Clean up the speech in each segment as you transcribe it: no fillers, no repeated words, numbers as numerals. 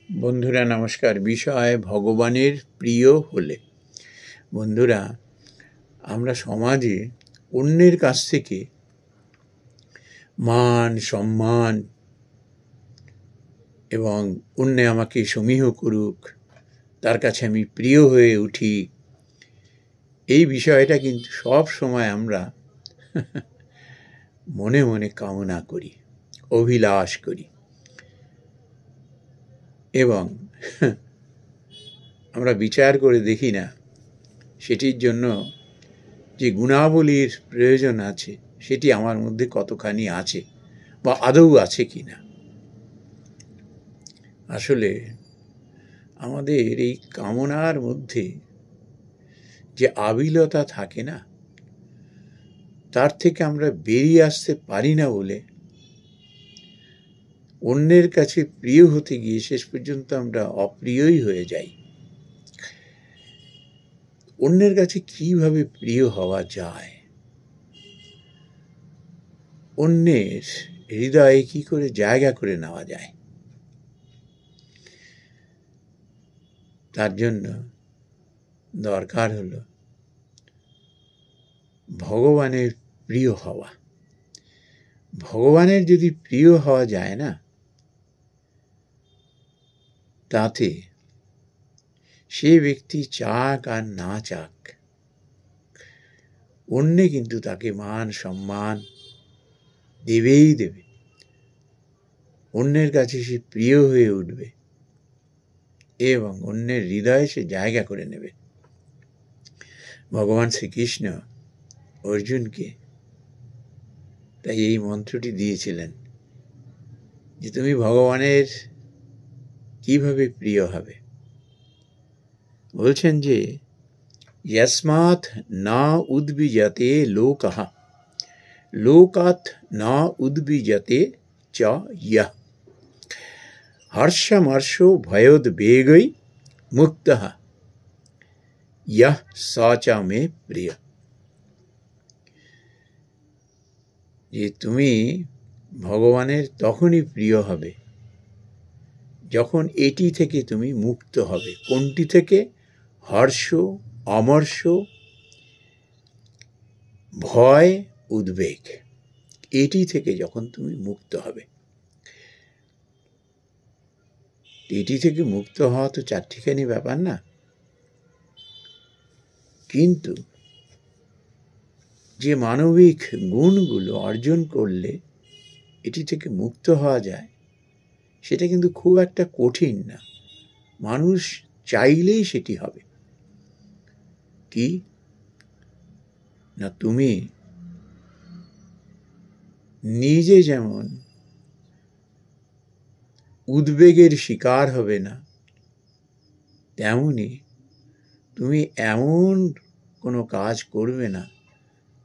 বন্ধুরা নমস্কার। বিষয় ভগবানের প্রিয় হলে। বন্ধুরা, আমরা সমাজে অন্যের কাছ থেকে মান সম্মান এবং অন্যে আমাকে সমীহ করুক, তার কাছে আমি প্রিয় হয়ে উঠি, এই বিষয়টা কিন্তু সব সময় আমরা মনে মনে কামনা করি, অভিলাষ করি এবং আমরা বিচার করে দেখি না সেটির জন্য যে গুণাবলীর প্রয়োজন আছে সেটি আমার মধ্যে কতখানি আছে বা আদৌ আছে কি না। আসলে আমাদের এই কামনার মধ্যে যে আবিলতা থাকে না, তার থেকে আমরা বেরিয়ে আসতে পারি না বলে অন্যের কাছে প্রিয় হতে গিয়ে শেষ পর্যন্ত আমরা অপ্রিয়ই হয়ে যাই। অন্যের কাছে কিভাবে প্রিয় হওয়া যায়, অন্যের হৃদয়ে কি করে জায়গা করে নেওয়া যায়, তার জন্য দরকার হলো ভগবানের প্রিয় হওয়া। ভগবানের যদি প্রিয় হওয়া যায় না, তাতে সে ব্যক্তি চাক আর না চাক, অন্যে কিন্তু তাকে মান সম্মান দেবেই দেবে। অন্যের কাছে সে প্রিয় হয়ে উঠবে এবং অন্যের হৃদয়ে সে জায়গা করে নেবে। ভগবান শ্রীকৃষ্ণ অর্জুনকে তাই এই মন্ত্রটি দিয়েছিলেন যে তুমি ভগবানের কিভাবে প্রিয় হবে। বলছেন যে यस्मात् न उद्विजते लोकः लोकात् न उद्विजते च यः हर्षमर्षो भयोद्वेगै मुक्तः यः स च मे प्रिय। যে তুমি ভগবানের তখনই প্রিয় হবে যখন এটি থেকে তুমি মুক্ত হবে। কোনটি থেকে? হর্ষ, অমর্ষ, ভয়, উদ্বেগ, এটি থেকে যখন তুমি মুক্ত হবে। এটি থেকে মুক্ত হওয়া তো চারটিখানি ব্যাপার না, কিন্তু যে মানবিক গুণগুলো অর্জন করলে এটি থেকে মুক্ত হওয়া যায়, সেটা কিন্তু খুব একটা কঠিন না। মানুষ চাইলেই সেটি হবে। কি না, তুমি নিজে যেমন উদ্বেগের শিকার হবে না, তেমনি তুমি এমন কোনো কাজ করবে না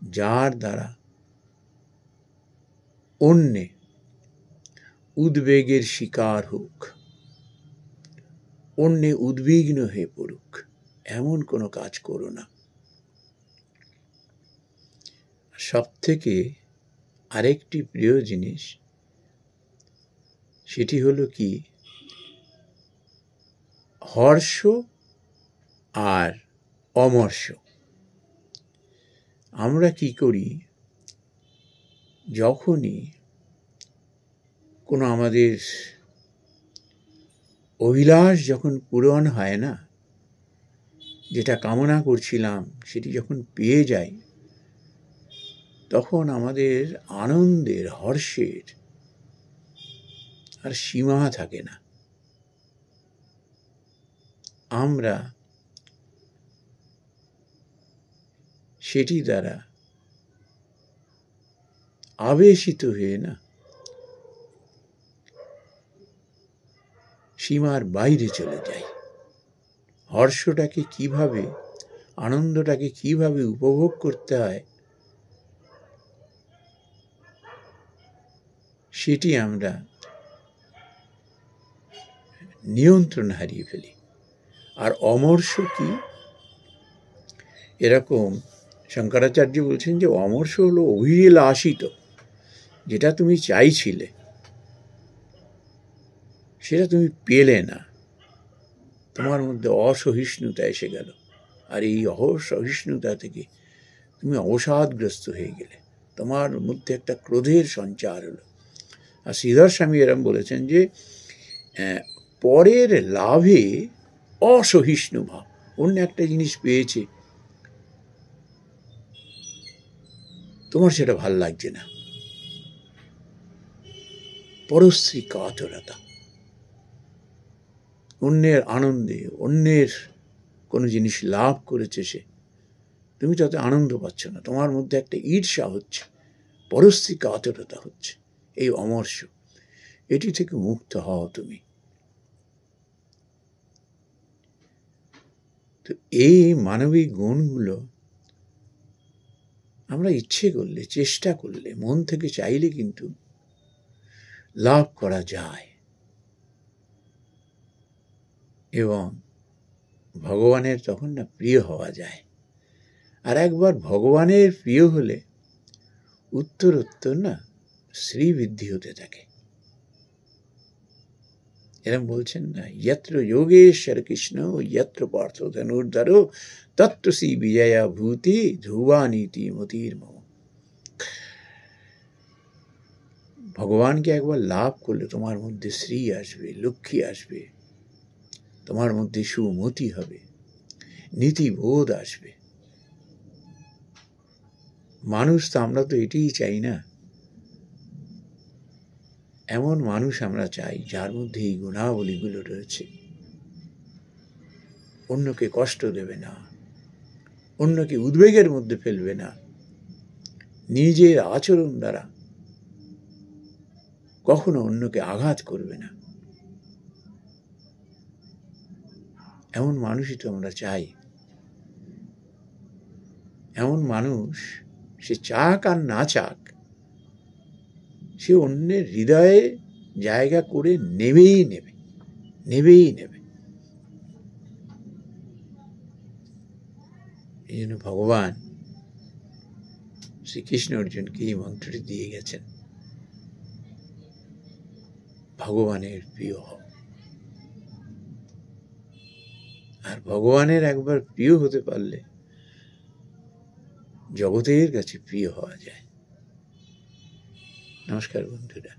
যার দ্বারা অন্যে উদ্বেগের শিকার হোক, অন্যে উদ্বিগ্ন হয়ে পড়ুক, এমন কোনো কাজ করো না। সব থেকে আরেকটি প্রিয় জিনিস, সেটি হলো কি, হর্ষ আর অমর্ষ। আমরা কি করি, যখনই কোনো আমাদের অভিলাষ যখন পূরণ হয় না, যেটা কামনা করছিলাম সেটি যখন পেয়ে যাই, তখন আমাদের আনন্দের, হর্ষের আর সীমা থাকে না। আমরা সেটি দ্বারা আবেশিত হয়ে না সীমার বাইরে চলে যাই। হর্ষটাকে কিভাবে, আনন্দটাকে কিভাবে উপভোগ করতে হয়, সেটি আমরা নিয়ন্ত্রণ হারিয়ে ফেলি। আর অমর্ষ কি, এরকম শঙ্করাচার্য বলছেন যে অমর্ষ হলো অভিলাষিত, যেটা তুমি চাইছিলে সেটা তুমি পেলে না, তোমার মধ্যে অসহিষ্ণুতা এসে গেল, আর এই অসহিষ্ণুতা থেকে তুমি অবসাদগ্রস্ত হয়ে গেলে, তোমার মধ্যে একটা ক্রোধের সঞ্চার হলো। আর শ্রীধর স্বামী এরম বলেছেন যে পরের লাভে অসহিষ্ণু ভাব, অন্য একটা জিনিস পেয়েছে, তোমার সেটা ভাল লাগছে না, পরশ্রী কাতরতা, অন্যের আনন্দে, অন্যের কোনো জিনিস লাভ করেছে সে, তুমি তাতে আনন্দ পাচ্ছ না, তোমার মধ্যে একটা ঈর্ষা হচ্ছে, পরশ্রী কাতরতা হচ্ছে, এই অমর্ষ, এটি থেকে মুক্ত হও তুমি। তো এই মানবিক গুণগুলো আমরা ইচ্ছে করলে, চেষ্টা করলে, মন থেকে চাইলে কিন্তু লাভ করা যায়, এবং ভগবানের তখন না প্রিয় হওয়া যায়। আর একবার ভগবানের প্রিয় হলে উত্তরোত্তর না শ্রীবৃদ্ধি হতে থাকে। এরম বলছেন না, যত্র যোগেশ্বর কৃষ্ণ যত্র পার্থ ধনুর্ধর তত্র শ্রী বিজয়া ভূতি ধ্রুবানীতি মতির মম। ভগবানকে একবার লাভ করলে তোমার মধ্যে শ্রী আসবে, লক্ষ্মী আসবে, তোমার মধ্যে সুমতি হবে, নীতিবোধ আসবে। মানুষ তো আমরা তো এটাই চাই না, এমন মানুষ আমরা চাই যার মধ্যে এই গুণাবলীগুলো রয়েছে। অন্যকে কষ্ট দেবে না, অন্যকে উদ্বেগের মধ্যে ফেলবে না, নিজের আচরণ দ্বারা কখনো অন্যকে আঘাত করবে না, এমন মানুষই তো আমরা চাই। এমন মানুষ সে চাক আর না চাক, সে অন্যের হৃদয়ে জায়গা করে নেবেই নেবে, নেবেই নেবে। এই জন্য ভগবান শ্রীকৃষ্ণ অর্জুনকে এই মন্ত্রটি দিয়ে গেছেন, ভগবানের প্রিয় হও। আর ভগবানের একবার প্রিয় হতে পারলে জগতের কাছে প্রিয় হওয়া যায়। নমস্কার বন্ধুরা।